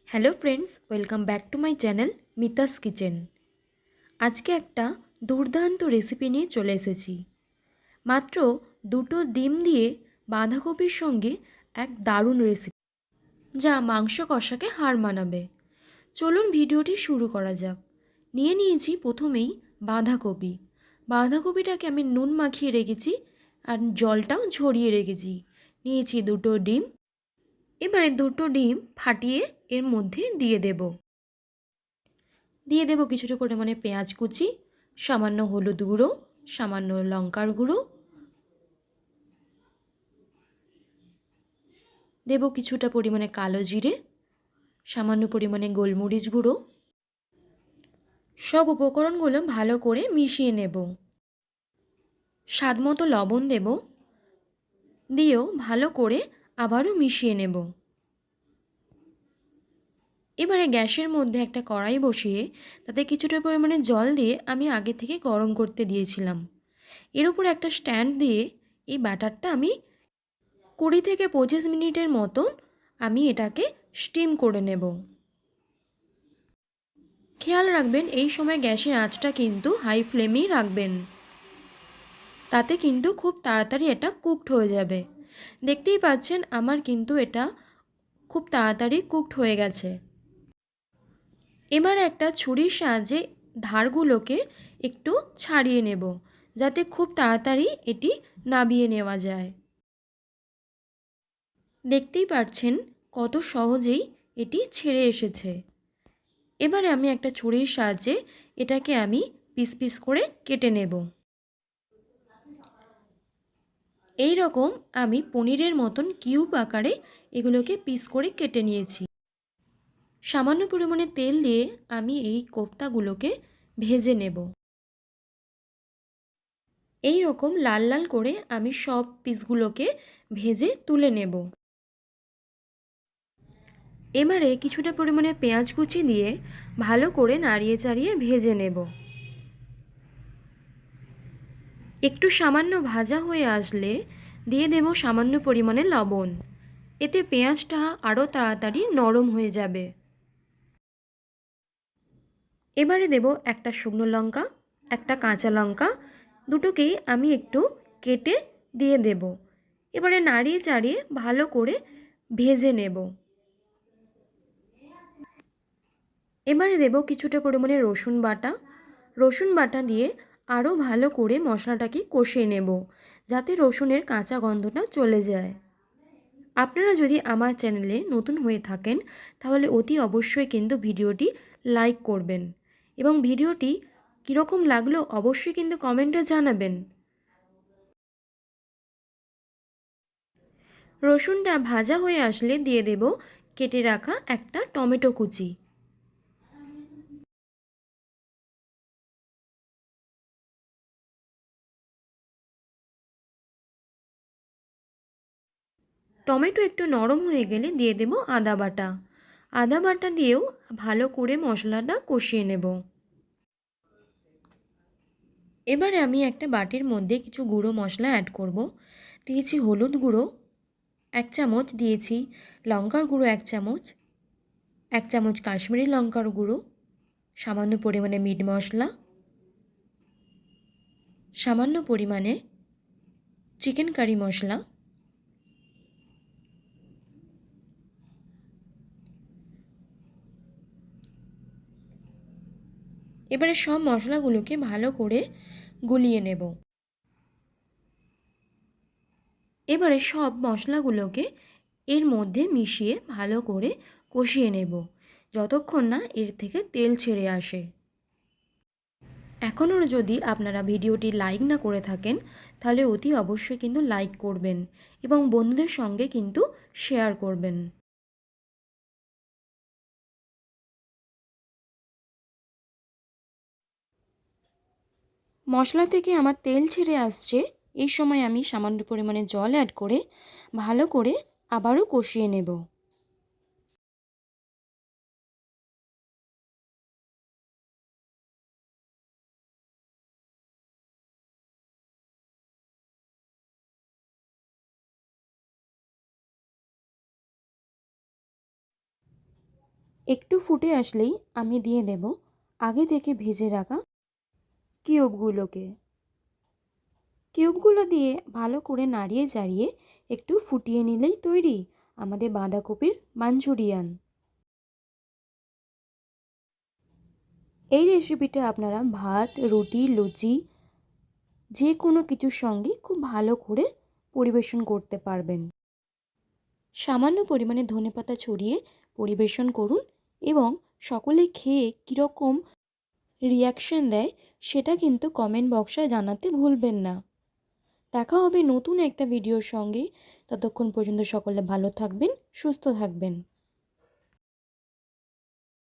Hello friends, welcome back to my channel Mita's kitchen. আজকে একটা দুর্দান্ত রেসিপি নিয়ে চলে এসেছি। মাত্র দুটো ডিম দিয়ে বাঁধাকপির সঙ্গে এক দারুণ রেসিপি, যা মাংস কষাকে হার মানাবে। চলুন ভিডিওটি শুরু করা যাক। নিয়ে নিয়েছি প্রথমেই বাঁধাকপি। বাঁধাকপিটাকে আমি নুন মাখিয়ে রেখেছি আর জলটাও ঝরিয়ে রেখেছি। নিয়েছি দুটো ডিম। এবারে দুটো ডিম ফাটিয়ে এর মধ্যে দিয়ে দেব কিছুটা পরিমাণে পেঁয়াজ কুচি, সামান্য হলুদ গুঁড়ো, সামান্য লঙ্কার গুঁড়ো, দেব কিছুটা পরিমাণে কালো জিরে, সামান্য পরিমাণে গোলমরিচ গুঁড়ো। সব উপকরণগুলো ভালো করে মিশিয়ে নেব। স্বাদমতো লবণ দেব, দিয়েও ভালো করে আবারও মিশিয়ে নেব। এবারে গ্যাসের মধ্যে একটা কড়াই বসিয়ে তাতে কিছুটা পরিমাণে জল দিয়ে আমি আগে থেকে গরম করতে দিয়েছিলাম। এর উপর একটা স্ট্যান্ড দিয়ে এই ব্যাটারটা আমি 20 থেকে 25 মিনিটের মতন আমি এটাকে স্টিম করে নেব। খেয়াল রাখবেন এই সময় গ্যাসের আঁচটা কিন্তু হাই ফ্লেমেই রাখবেন, তাতে কিন্তু খুব তাড়াতাড়ি এটা কুকড হয়ে যাবে। দেখতেই পাচ্ছেন আমার কিন্তু এটা খুব তাড়াতাড়ি কুকড হয়ে গেছে। এবার একটা ছুরির সাহায্যে ধারগুলোকে একটু ছাড়িয়ে নেব, যাতে খুব তাড়াতাড়ি এটি নাবিয়ে নেওয়া যায়। দেখতেই পাচ্ছেন কত সহজেই এটি ছেড়ে এসেছে। এবারে আমি একটা ছুরির সাহায্যে এটাকে আমি পিস পিস করে কেটে নেব। এই রকম আমি পনিরের মতন কিউব আকারে এগুলোকে পিস করে কেটে নিয়েছি। সামান্য পরিমাণে তেল দিয়ে আমি এই কোফতাগুলোকে ভেজে নেব। এই রকম লাল লাল করে আমি সব পিসগুলোকে ভেজে তুলে নেব। এবারে কিছুটা পরিমাণে পেঁয়াজ কুচি দিয়ে ভালো করে নাড়িয়ে চাড়িয়ে ভেজে নেব। একটু সামান্য ভাজা হয়ে আসলে দিয়ে দেব সামান্য পরিমাণে লবণ। এতে পেঁয়াজটা আরও তাড়াতাড়ি নরম হয়ে যাবে। এবারে দেব একটা শুকনো লঙ্কা, একটা কাঁচা লঙ্কা, দুটোকেই আমি একটু কেটে দিয়ে দেব। এবারে নাড়িয়ে চাড়িয়ে ভালো করে ভেজে নেব। এবারে দেব কিছুটা পরিমাণে রসুন বাটা। রসুন বাটা দিয়ে আরও ভালো করে মশলাটাকে কষিয়ে নেব, যাতে রসুনের কাঁচা গন্ধটা চলে যায়। আপনারা যদি আমার চ্যানেলে নতুন হয়ে থাকেন তাহলে অতি অবশ্যই কিন্তু ভিডিওটি লাইক করবেন এবং ভিডিওটি কীরকম লাগলো অবশ্যই কিন্তু কমেন্টে জানাবেন। রসুনটা ভাজা হয়ে আসলে দিয়ে দেব কেটে রাখা একটা টমেটো কুচি। টমেটো একটু নরম হয়ে গেলে দিয়ে দেব আদা বাটা। আদা বাটা দিয়েও ভালো করে মশলাটা কষিয়ে নেব। এবারে আমি একটা বাটির মধ্যে কিছু গুঁড়ো মশলা অ্যাড করব। দিয়েছি হলুদ গুঁড়ো 1 চামচ, দিয়েছি লঙ্কার গুঁড়ো 1 চামচ, 1 চামচ কাশ্মীরি লঙ্কার গুঁড়ো, সামান্য পরিমাণে মিট মশলা, সামান্য পরিমাণে চিকেন কারি মশলা, এবারে সব মশলাগুলোকে ভালো করে গুলিয়ে নেব। এবারে সব মশলাগুলোকে এর মধ্যে মিশিয়ে ভালো করে কষিয়ে নেব, যতক্ষণ না এর থেকে তেল ছেড়ে আসে। এখনও যদি আপনারা ভিডিওটি লাইক না করে থাকেন তাহলে অতি অবশ্যই কিন্তু লাইক করবেন এবং বন্ধুদের সঙ্গে কিন্তু শেয়ার করবেন। মশলা থেকে আমার তেল ছেড়ে আসছে, এই সময় আমি সামান্য পরিমাণে জল অ্যাড করে ভালো করে আবারও কষিয়ে নেব। একটু ফুটে আসলেই আমি দিয়ে দেব আগে থেকে ভেজে রাখা কিউবগুলোকে। কিউবগুলো দিয়ে ভালো করে নাড়িয়ে চাড়িয়ে একটু ফুটিয়ে নিলেই তৈরি আমাদের বাঁধাকপির মাঞ্চুরিয়ান। এই রেসিপিটা আপনারা ভাত, রুটি, লুচি যে কোনো কিছুর সঙ্গে খুব ভালো করে পরিবেশন করতে পারবেন। সামান্য পরিমাণে ধনেপাতা ছড়িয়ে পরিবেশন করুন এবং সকলে খেয়ে কীরকম রিয়াকশন দেয় সেটা কিন্তু কমেন্ট বক্সে জানাতে ভুলবেন না। দেখা হবে নতুন একটা ভিডিওর সঙ্গে। ততক্ষণ পর্যন্ত সকলে ভালো থাকবেন, সুস্থ থাকবেন।